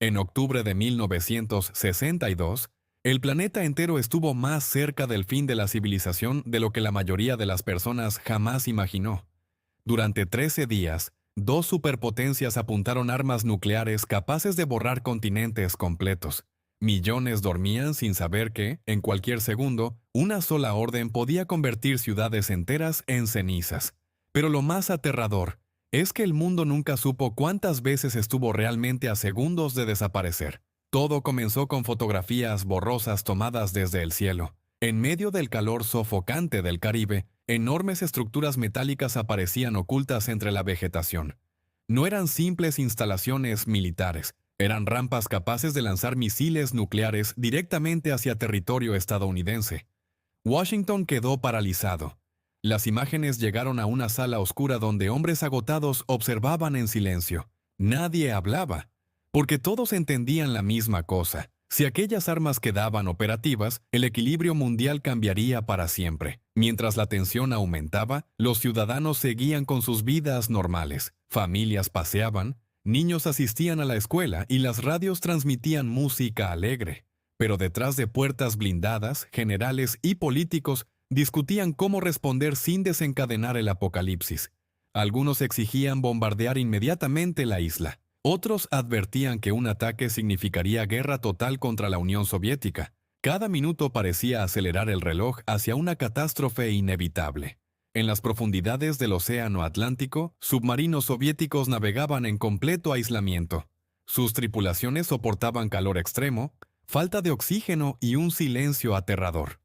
En octubre de 1962, el planeta entero estuvo más cerca del fin de la civilización de lo que la mayoría de las personas jamás imaginó. Durante 13 días, dos superpotencias apuntaron armas nucleares capaces de borrar continentes completos. Millones dormían sin saber que, en cualquier segundo, una sola orden podía convertir ciudades enteras en cenizas. Pero lo más aterrador es que el mundo nunca supo cuántas veces estuvo realmente a segundos de desaparecer. Todo comenzó con fotografías borrosas tomadas desde el cielo. En medio del calor sofocante del Caribe, enormes estructuras metálicas aparecían ocultas entre la vegetación. No eran simples instalaciones militares, eran rampas capaces de lanzar misiles nucleares directamente hacia territorio estadounidense. Washington quedó paralizado. Las imágenes llegaron a una sala oscura donde hombres agotados observaban en silencio. Nadie hablaba, porque todos entendían la misma cosa. Si aquellas armas quedaban operativas, el equilibrio mundial cambiaría para siempre. Mientras la tensión aumentaba, los ciudadanos seguían con sus vidas normales. Familias paseaban, niños asistían a la escuela y las radios transmitían música alegre. Pero detrás de puertas blindadas, generales y políticos discutían cómo responder sin desencadenar el apocalipsis. Algunos exigían bombardear inmediatamente la isla. Otros advertían que un ataque significaría guerra total contra la Unión Soviética. Cada minuto parecía acelerar el reloj hacia una catástrofe inevitable. En las profundidades del Océano Atlántico, submarinos soviéticos navegaban en completo aislamiento. Sus tripulaciones soportaban calor extremo, falta de oxígeno y un silencio aterrador.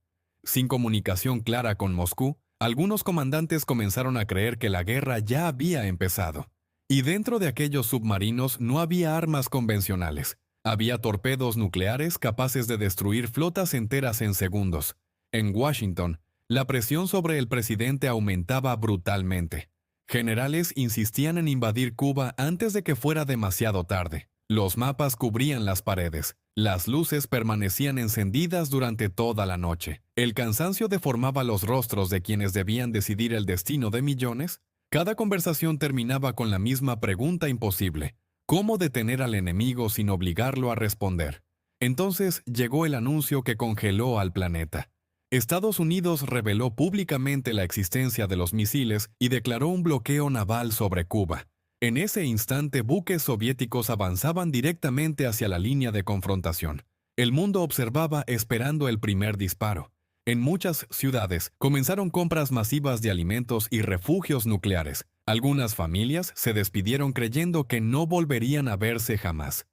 Sin comunicación clara con Moscú, algunos comandantes comenzaron a creer que la guerra ya había empezado. Y dentro de aquellos submarinos no había armas convencionales. Había torpedos nucleares capaces de destruir flotas enteras en segundos. En Washington, la presión sobre el presidente aumentaba brutalmente. Generales insistían en invadir Cuba antes de que fuera demasiado tarde. Los mapas cubrían las paredes. Las luces permanecían encendidas durante toda la noche. El cansancio deformaba los rostros de quienes debían decidir el destino de millones. Cada conversación terminaba con la misma pregunta imposible: ¿cómo detener al enemigo sin obligarlo a responder? Entonces llegó el anuncio que congeló al planeta. Estados Unidos reveló públicamente la existencia de los misiles y declaró un bloqueo naval sobre Cuba. En ese instante, buques soviéticos avanzaban directamente hacia la línea de confrontación. El mundo observaba esperando el primer disparo. En muchas ciudades comenzaron compras masivas de alimentos y refugios nucleares. Algunas familias se despidieron creyendo que no volverían a verse jamás.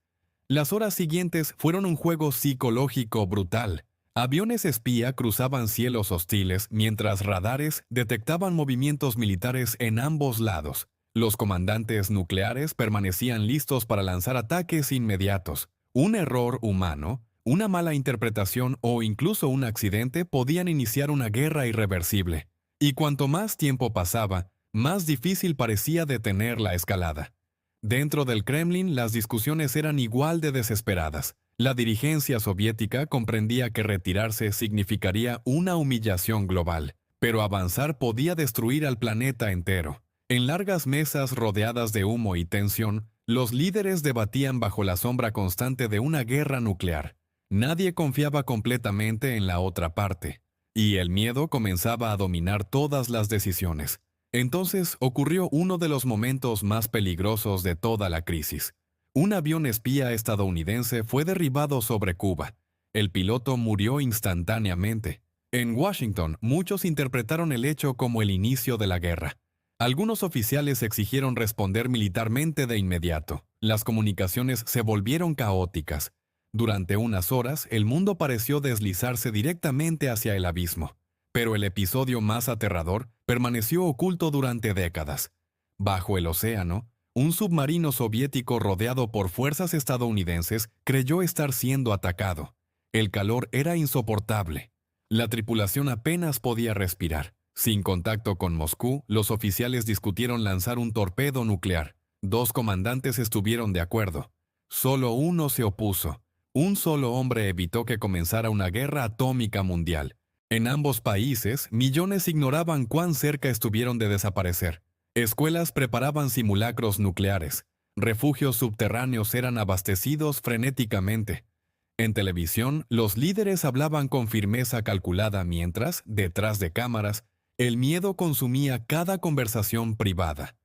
Las horas siguientes fueron un juego psicológico brutal. Aviones espía cruzaban cielos hostiles mientras radares detectaban movimientos militares en ambos lados. Los comandantes nucleares permanecían listos para lanzar ataques inmediatos. Un error humano, una mala interpretación o incluso un accidente podían iniciar una guerra irreversible. Y cuanto más tiempo pasaba, más difícil parecía detener la escalada. Dentro del Kremlin, las discusiones eran igual de desesperadas. La dirigencia soviética comprendía que retirarse significaría una humillación global, pero avanzar podía destruir al planeta entero. En largas mesas rodeadas de humo y tensión, los líderes debatían bajo la sombra constante de una guerra nuclear. Nadie confiaba completamente en la otra parte, y el miedo comenzaba a dominar todas las decisiones. Entonces ocurrió uno de los momentos más peligrosos de toda la crisis. Un avión espía estadounidense fue derribado sobre Cuba. El piloto murió instantáneamente. En Washington, muchos interpretaron el hecho como el inicio de la guerra. Algunos oficiales exigieron responder militarmente de inmediato. Las comunicaciones se volvieron caóticas. Durante unas horas, el mundo pareció deslizarse directamente hacia el abismo. Pero el episodio más aterrador permaneció oculto durante décadas. Bajo el océano, un submarino soviético rodeado por fuerzas estadounidenses creyó estar siendo atacado. El calor era insoportable. La tripulación apenas podía respirar. Sin contacto con Moscú, los oficiales discutieron lanzar un torpedo nuclear. Dos comandantes estuvieron de acuerdo. Solo uno se opuso. Un solo hombre evitó que comenzara una guerra atómica mundial. En ambos países, millones ignoraban cuán cerca estuvieron de desaparecer. Escuelas preparaban simulacros nucleares. Refugios subterráneos eran abastecidos frenéticamente. En televisión, los líderes hablaban con firmeza calculada mientras, detrás de cámaras, el miedo consumía cada conversación privada.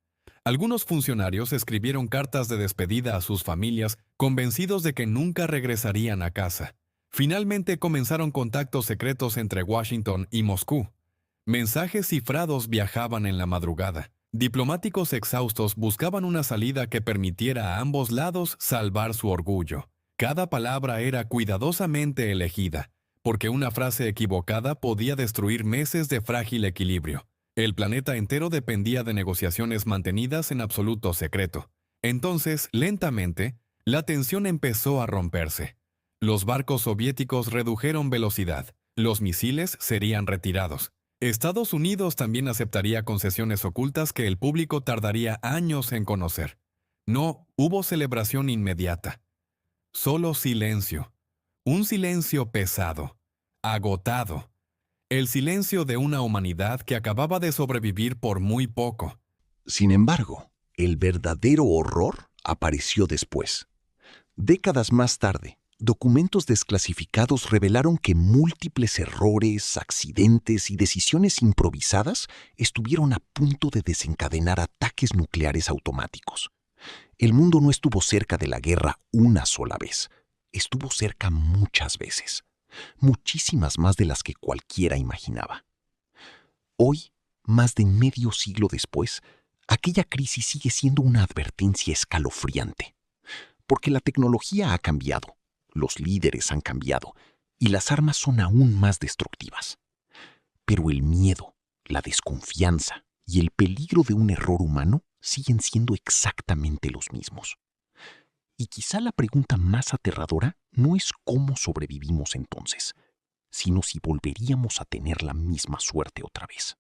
Algunos funcionarios escribieron cartas de despedida a sus familias, convencidos de que nunca regresarían a casa. Finalmente comenzaron contactos secretos entre Washington y Moscú. Mensajes cifrados viajaban en la madrugada. Diplomáticos exhaustos buscaban una salida que permitiera a ambos lados salvar su orgullo. Cada palabra era cuidadosamente elegida, porque una frase equivocada podía destruir meses de frágil equilibrio. El planeta entero dependía de negociaciones mantenidas en absoluto secreto. Entonces, lentamente, la tensión empezó a romperse. Los barcos soviéticos redujeron velocidad. Los misiles serían retirados. Estados Unidos también aceptaría concesiones ocultas que el público tardaría años en conocer. No hubo celebración inmediata. Solo silencio. Un silencio pesado, agotado. El silencio de una humanidad que acababa de sobrevivir por muy poco. Sin embargo, el verdadero horror apareció después. Décadas más tarde, documentos desclasificados revelaron que múltiples errores, accidentes y decisiones improvisadas estuvieron a punto de desencadenar ataques nucleares automáticos. El mundo no estuvo cerca de la guerra una sola vez, estuvo cerca muchas veces, muchísimas más de las que cualquiera imaginaba. Hoy, más de medio siglo después, aquella crisis sigue siendo una advertencia escalofriante, porque la tecnología ha cambiado, los líderes han cambiado y las armas son aún más destructivas. Pero el miedo, la desconfianza y el peligro de un error humano siguen siendo exactamente los mismos. Y quizá la pregunta más aterradora no es cómo sobrevivimos entonces, sino si volveríamos a tener la misma suerte otra vez.